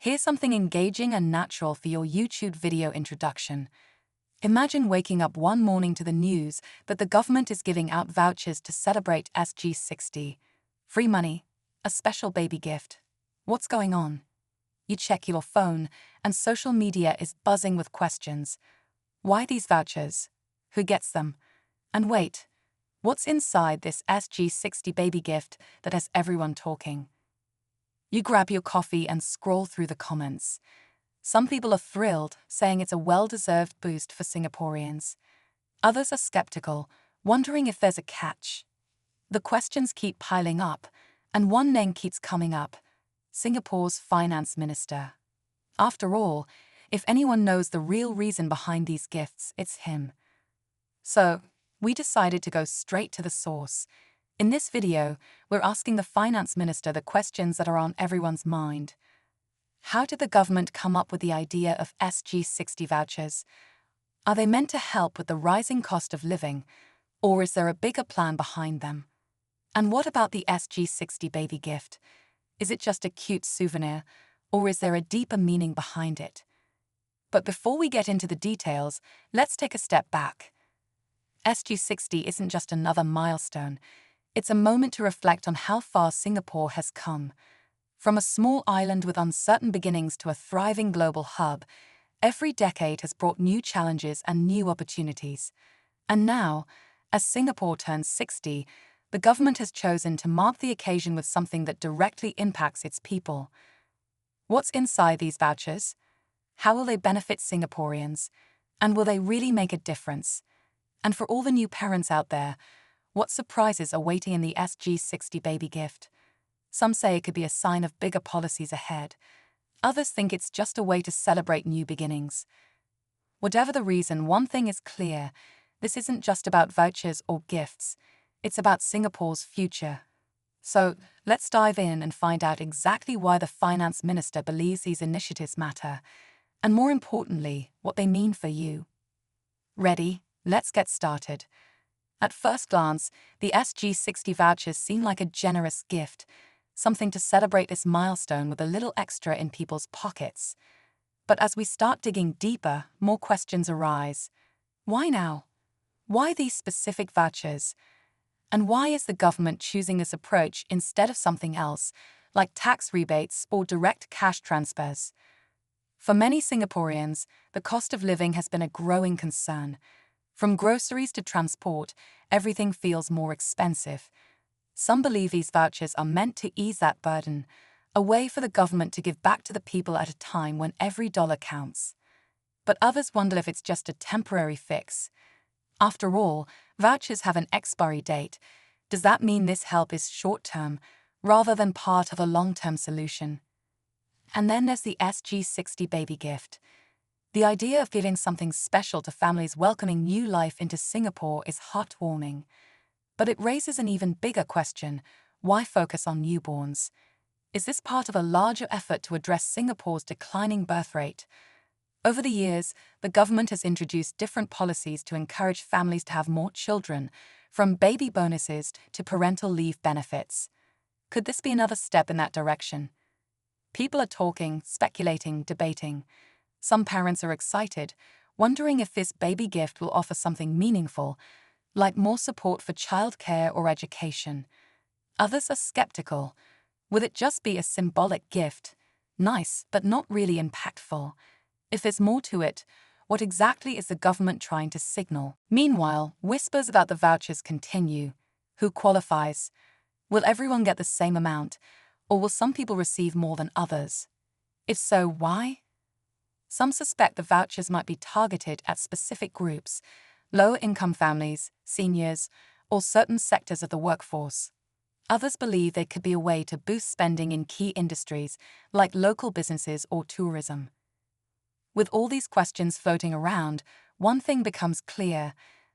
Here's something engaging and natural for your YouTube video introduction. Imagine waking up one morning to the news that the government is giving out vouchers to celebrate SG60. Free money, a special baby gift. What's going on? You check your phone, and social media is buzzing with questions. Why these vouchers? Who gets them? And wait, what's inside this SG60 baby gift that has everyone talking? You grab your coffee and scroll through the comments. Some people are thrilled, saying it's a well-deserved boost for Singaporeans. Others are skeptical, wondering if there's a catch. The questions keep piling up, and one name keeps coming up: Singapore's finance minister. After all, if anyone knows the real reason behind these gifts, it's him. So, we decided to go straight to the source. In this video, we're asking the finance minister the questions that are on everyone's mind. How did the government come up with the idea of SG60 vouchers? Are they meant to help with the rising cost of living, or is there a bigger plan behind them? And what about the SG60 baby gift? Is it just a cute souvenir, or is there a deeper meaning behind it? But before we get into the details, let's take a step back. SG60 isn't just another milestone. It's a moment to reflect on how far Singapore has come. From a small island with uncertain beginnings to a thriving global hub, every decade has brought new challenges and new opportunities. And now, as Singapore turns 60, the government has chosen to mark the occasion with something that directly impacts its people. What's inside these vouchers? How will they benefit Singaporeans? And will they really make a difference? And for all the new parents out there, what surprises are waiting in the SG60 baby gift? Some say it could be a sign of bigger policies ahead. Others think it's just a way to celebrate new beginnings. Whatever the reason, one thing is clear: this isn't just about vouchers or gifts. It's about Singapore's future. So, let's dive in and find out exactly why the finance minister believes these initiatives matter, and more importantly, what they mean for you. Ready? Let's get started. At first glance, the SG60 vouchers seem like a generous gift, something to celebrate this milestone with a little extra in people's pockets. But as we start digging deeper, more questions arise. Why now? Why these specific vouchers? And why is the government choosing this approach instead of something else, like tax rebates or direct cash transfers? For many Singaporeans, the cost of living has been a growing concern. From groceries to transport, everything feels more expensive. Some believe these vouchers are meant to ease that burden, a way for the government to give back to the people at a time when every dollar counts. But others wonder if it's just a temporary fix. After all, vouchers have an expiry date. Does that mean this help is short-term, rather than part of a long-term solution? And then there's the SG60 baby gift. The idea of giving something special to families welcoming new life into Singapore is heartwarming. But it raises an even bigger question: why focus on newborns? Is this part of a larger effort to address Singapore's declining birth rate? Over the years, the government has introduced different policies to encourage families to have more children, from baby bonuses to parental leave benefits. Could this be another step in that direction? People are talking, speculating, debating. Some parents are excited, wondering if this baby gift will offer something meaningful, like more support for childcare or education. Others are skeptical. Will it just be a symbolic gift? Nice, but not really impactful. If there's more to it, what exactly is the government trying to signal? Meanwhile, whispers about the vouchers continue. Who qualifies? Will everyone get the same amount, or will some people receive more than others? If so, why? Some suspect the vouchers might be targeted at specific groups: lower-income families, seniors, or certain sectors of the workforce. Others believe they could be a way to boost spending in key industries like local businesses or tourism. With all these questions floating around, one thing becomes clear: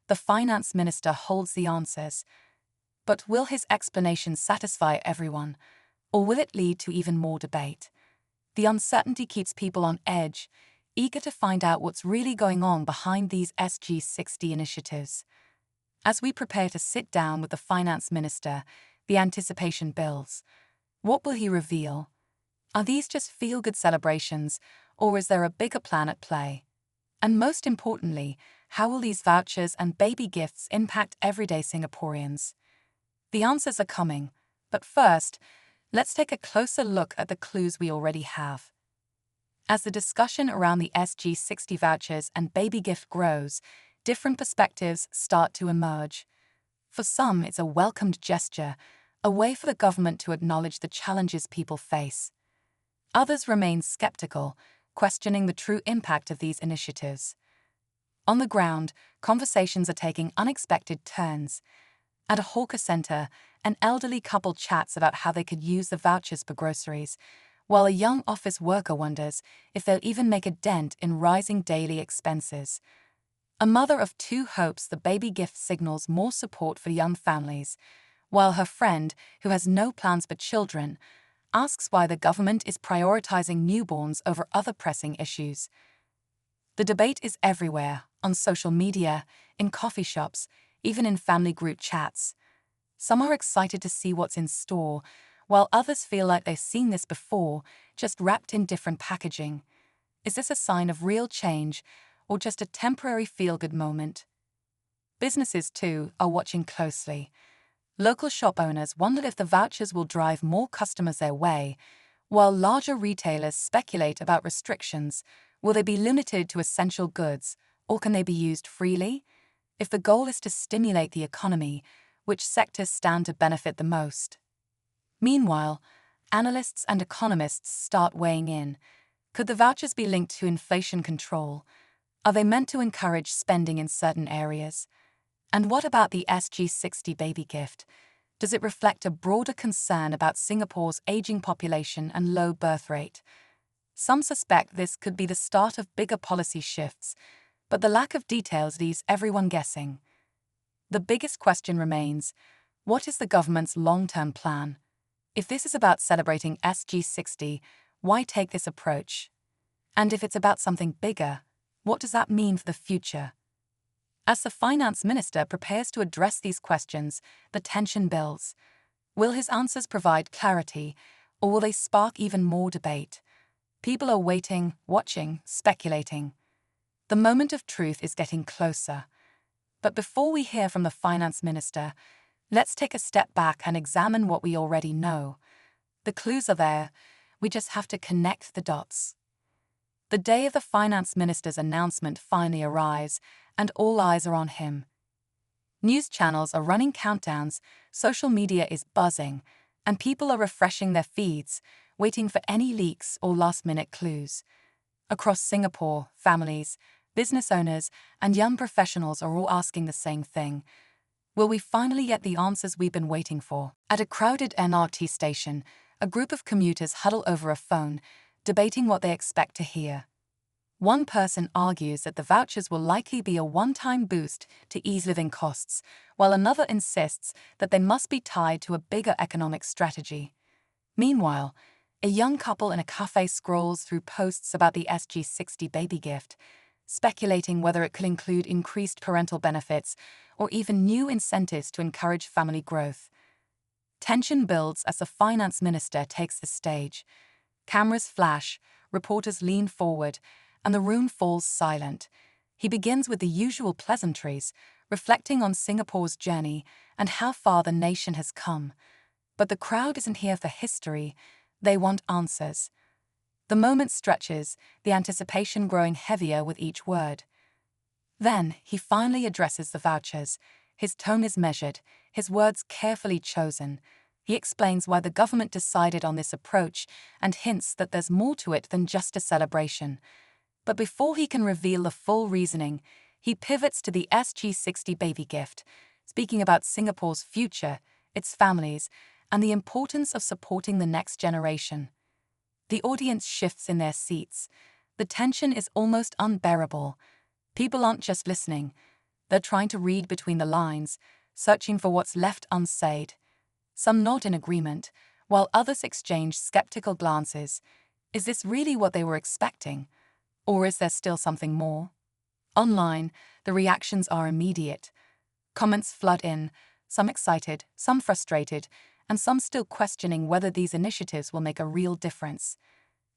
the finance minister holds the answers. But will his explanation satisfy everyone, or will it lead to even more debate? The uncertainty keeps people on edge, eager to find out what's really going on behind these SG60 initiatives. As we prepare to sit down with the finance minister, the anticipation builds. What will he reveal? Are these just feel-good celebrations, or is there a bigger plan at play? And most importantly, how will these vouchers and baby gifts impact everyday Singaporeans? The answers are coming, but first, let's take a closer look at the clues we already have. As the discussion around the SG60 vouchers and baby gift grows, different perspectives start to emerge. For some, it's a welcomed gesture, a way for the government to acknowledge the challenges people face. Others remain skeptical, questioning the true impact of these initiatives. On the ground, conversations are taking unexpected turns. At a hawker centre, an elderly couple chats about how they could use the vouchers for groceries, while a young office worker wonders if they'll even make a dent in rising daily expenses. A mother of two hopes the baby gift signals more support for young families, while her friend, who has no plans for children, asks why the government is prioritizing newborns over other pressing issues. The debate is everywhere, on social media, in coffee shops, even in family group chats. Some are excited to see what's in store, while others feel like they've seen this before, just wrapped in different packaging. Is this a sign of real change, or just a temporary feel-good moment? Businesses, too, are watching closely. Local shop owners wonder if the vouchers will drive more customers their way, while larger retailers speculate about restrictions. Will they be limited to essential goods, or can they be used freely? If the goal is to stimulate the economy, which sectors stand to benefit the most? Meanwhile, analysts and economists start weighing in. Could the vouchers be linked to inflation control? Are they meant to encourage spending in certain areas? And what about the SG60 baby gift? Does it reflect a broader concern about Singapore's aging population and low birth rate? Some suspect this could be the start of bigger policy shifts, but the lack of details leaves everyone guessing. The biggest question remains, what is the government's long-term plan? If this is about celebrating SG60, why take this approach? And if it's about something bigger, what does that mean for the future? As the finance minister prepares to address these questions, the tension builds. Will his answers provide clarity, or will they spark even more debate? People are waiting, watching, speculating. The moment of truth is getting closer. But before we hear from the finance minister, let's take a step back and examine what we already know. The clues are there, we just have to connect the dots. The day of the finance minister's announcement finally arrives, and all eyes are on him. News channels are running countdowns, social media is buzzing, and people are refreshing their feeds, waiting for any leaks or last-minute clues. Across Singapore, families, business owners, and young professionals are all asking the same thing. Will we finally get the answers we've been waiting for? At a crowded MRT station, a group of commuters huddle over a phone, debating what they expect to hear. One person argues that the vouchers will likely be a one-time boost to ease living costs, while another insists that they must be tied to a bigger economic strategy. Meanwhile, a young couple in a cafe scrolls through posts about the SG60 baby gift, speculating whether it could include increased parental benefits or even new incentives to encourage family growth. Tension builds as the finance minister takes the stage. Cameras flash, reporters lean forward, and the room falls silent. He begins with the usual pleasantries, reflecting on Singapore's journey and how far the nation has come. But the crowd isn't here for history, they want answers. The moment stretches, the anticipation growing heavier with each word. Then, he finally addresses the vouchers. His tone is measured, his words carefully chosen. He explains why the government decided on this approach and hints that there's more to it than just a celebration. But before he can reveal the full reasoning, he pivots to the SG60 baby gift, speaking about Singapore's future, its families, and the importance of supporting the next generation. The audience shifts in their seats. The tension is almost unbearable. People aren't just listening. They're trying to read between the lines, searching for what's left unsaid. Some nod in agreement, while others exchange skeptical glances. Is this really what they were expecting? Or is there still something more? Online, the reactions are immediate. Comments flood in, some excited, some frustrated, and some still questioning whether these initiatives will make a real difference.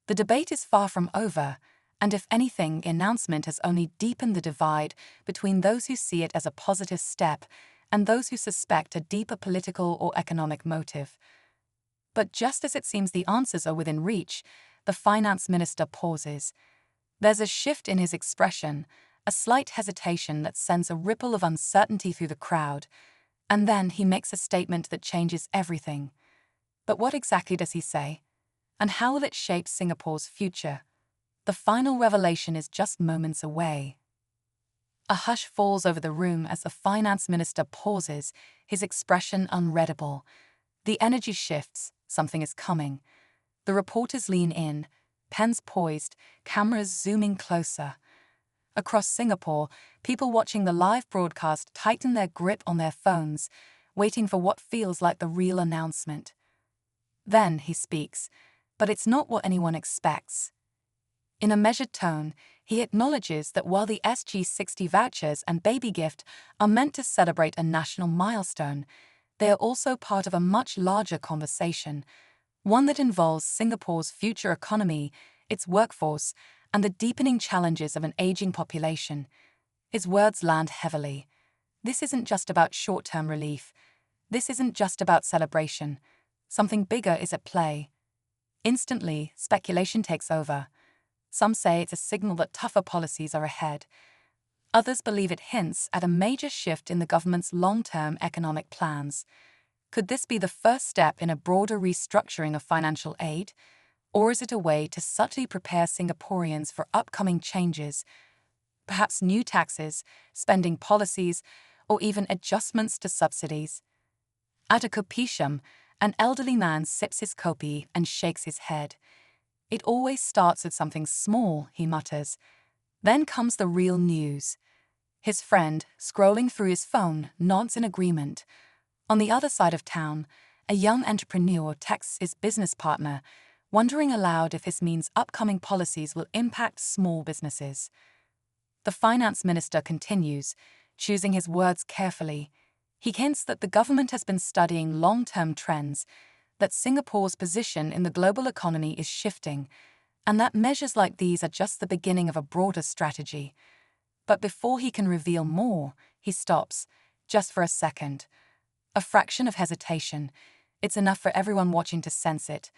The debate is far from over, and if anything, the announcement has only deepened the divide between those who see it as a positive step and those who suspect a deeper political or economic motive. But just as it seems the answers are within reach, the finance minister pauses. There's a shift in his expression, a slight hesitation that sends a ripple of uncertainty through the crowd, and then he makes a statement that changes everything. But what exactly does he say? And how will it shape Singapore's future? The final revelation is just moments away. A hush falls over the room as the finance minister pauses, his expression unreadable. The energy shifts, something is coming. The reporters lean in, pens poised, cameras zooming closer. Across Singapore, people watching the live broadcast tighten their grip on their phones, waiting for what feels like the real announcement. Then he speaks, but it's not what anyone expects. In a measured tone, he acknowledges that while the SG60 vouchers and baby gift are meant to celebrate a national milestone, they are also part of a much larger conversation, one that involves Singapore's future economy, its workforce, and the deepening challenges of an aging population. His words land heavily. This isn't just about short-term relief. This isn't just about celebration. Something bigger is at play. Instantly, speculation takes over. Some say it's a signal that tougher policies are ahead. Others believe it hints at a major shift in the government's long-term economic plans. Could this be the first step in a broader restructuring of financial aid? Or is it a way to subtly prepare Singaporeans for upcoming changes? Perhaps new taxes, spending policies, or even adjustments to subsidies? At a kopitiam, an elderly man sips his kopi and shakes his head. It always starts with something small, he mutters. Then comes the real news. His friend, scrolling through his phone, nods in agreement. On the other side of town, a young entrepreneur texts his business partner, wondering aloud if this means upcoming policies will impact small businesses. The finance minister continues, choosing his words carefully. He hints that the government has been studying long-term trends, that Singapore's position in the global economy is shifting, and that measures like these are just the beginning of a broader strategy. But before he can reveal more, he stops, just for a second. A fraction of hesitation. It's enough for everyone watching to sense it.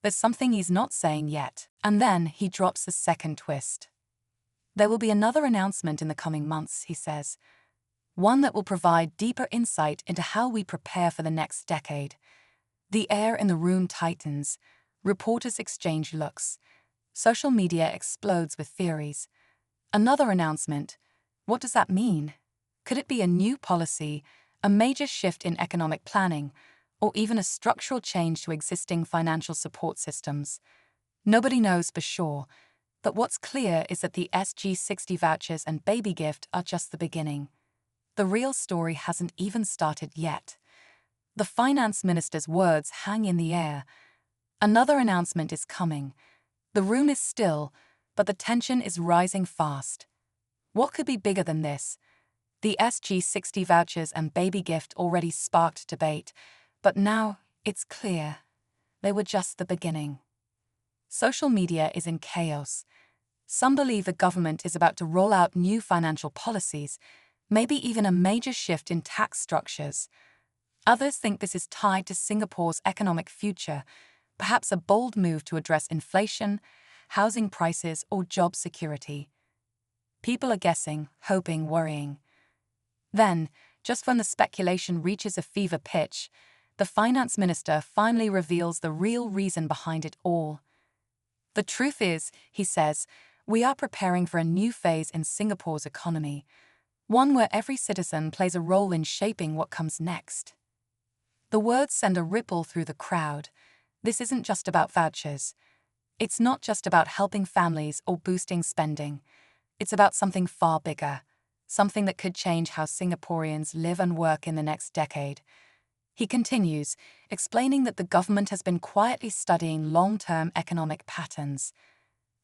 There's something he's not saying yet, and then he drops a second twist. There will be another announcement in the coming months, he says. One that will provide deeper insight into how we prepare for the next decade. The air in the room tightens. Reporters exchange looks. Social media explodes with theories. Another announcement. What does that mean? Could it be a new policy, a major shift in economic planning, or even a structural change to existing financial support systems? Nobody knows for sure, but what's clear is that the SG60 vouchers and baby gift are just the beginning. The real story hasn't even started yet. The finance minister's words hang in the air. Another announcement is coming. The room is still, but the tension is rising fast. What could be bigger than this? The SG60 vouchers and baby gift already sparked debate, but now it's clear. They were just the beginning. Social media is in chaos. Some believe the government is about to roll out new financial policies, maybe even a major shift in tax structures. Others think this is tied to Singapore's economic future, perhaps a bold move to address inflation, housing prices, or job security. People are guessing, hoping, worrying. Then, just when the speculation reaches a fever pitch, the finance minister finally reveals the real reason behind it all. The truth is, he says, we are preparing for a new phase in Singapore's economy, one where every citizen plays a role in shaping what comes next. The words send a ripple through the crowd. This isn't just about vouchers. It's not just about helping families or boosting spending. It's about something far bigger, something that could change how Singaporeans live and work in the next decade. He continues, explaining that the government has been quietly studying long-term economic patterns.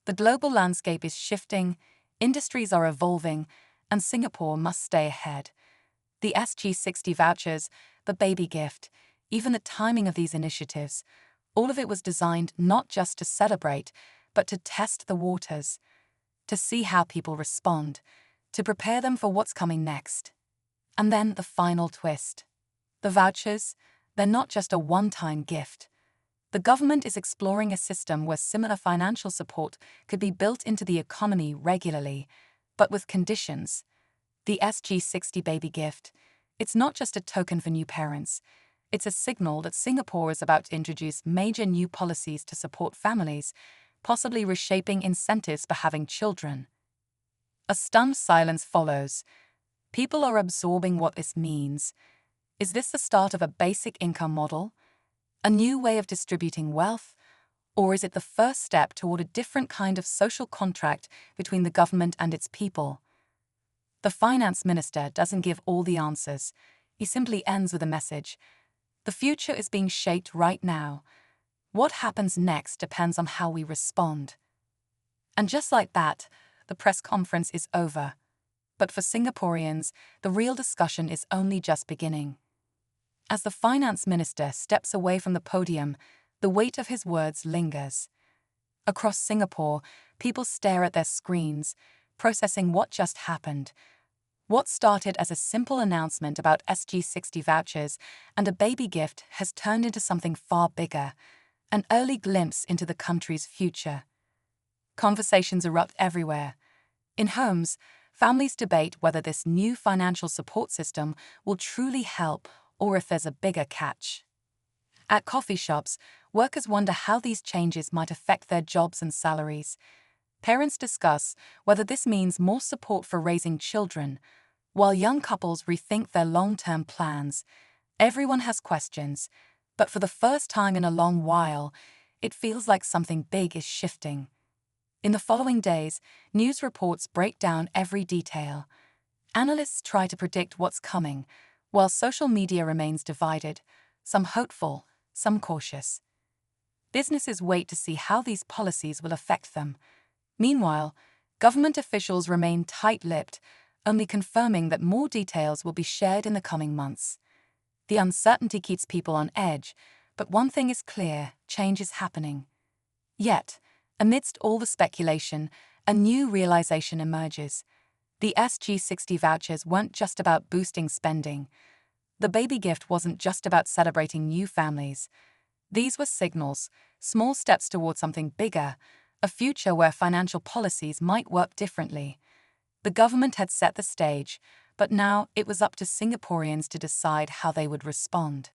The global landscape is shifting, industries are evolving, and Singapore must stay ahead. The SG60 vouchers, the baby gift, even the timing of these initiatives, all of it was designed not just to celebrate, but to test the waters, to see how people respond, to prepare them for what's coming next. And then the final twist. The vouchers, they're not just a one-time gift. The government is exploring a system where similar financial support could be built into the economy regularly, but with conditions. The SG60 baby gift, it's not just a token for new parents. It's a signal that Singapore is about to introduce major new policies to support families, possibly reshaping incentives for having children. A stunned silence follows. People are absorbing what this means. Is this the start of a basic income model? A new way of distributing wealth? Or is it the first step toward a different kind of social contract between the government and its people? The finance minister doesn't give all the answers. He simply ends with a message. The future is being shaped right now. What happens next depends on how we respond. And just like that, the press conference is over. But for Singaporeans, the real discussion is only just beginning. As the finance minister steps away from the podium, the weight of his words lingers. Across Singapore, people stare at their screens, processing what just happened. What started as a simple announcement about SG60 vouchers and a baby gift has turned into something far bigger, an early glimpse into the country's future. Conversations erupt everywhere. In homes, families debate whether this new financial support system will truly help or if there's a bigger catch. At coffee shops, workers wonder how these changes might affect their jobs and salaries. Parents discuss whether this means more support for raising children, while young couples rethink their long-term plans. Everyone has questions, but for the first time in a long while, it feels like something big is shifting. In the following days, news reports break down every detail. Analysts try to predict what's coming, while social media remains divided, some hopeful, some cautious. Businesses wait to see how these policies will affect them. Meanwhile, government officials remain tight-lipped, only confirming that more details will be shared in the coming months. The uncertainty keeps people on edge, but one thing is clear: change is happening. Yet, amidst all the speculation, a new realization emerges. The SG60 vouchers weren't just about boosting spending. The baby gift wasn't just about celebrating new families. These were signals, small steps toward something bigger, a future where financial policies might work differently. The government had set the stage, but now it was up to Singaporeans to decide how they would respond.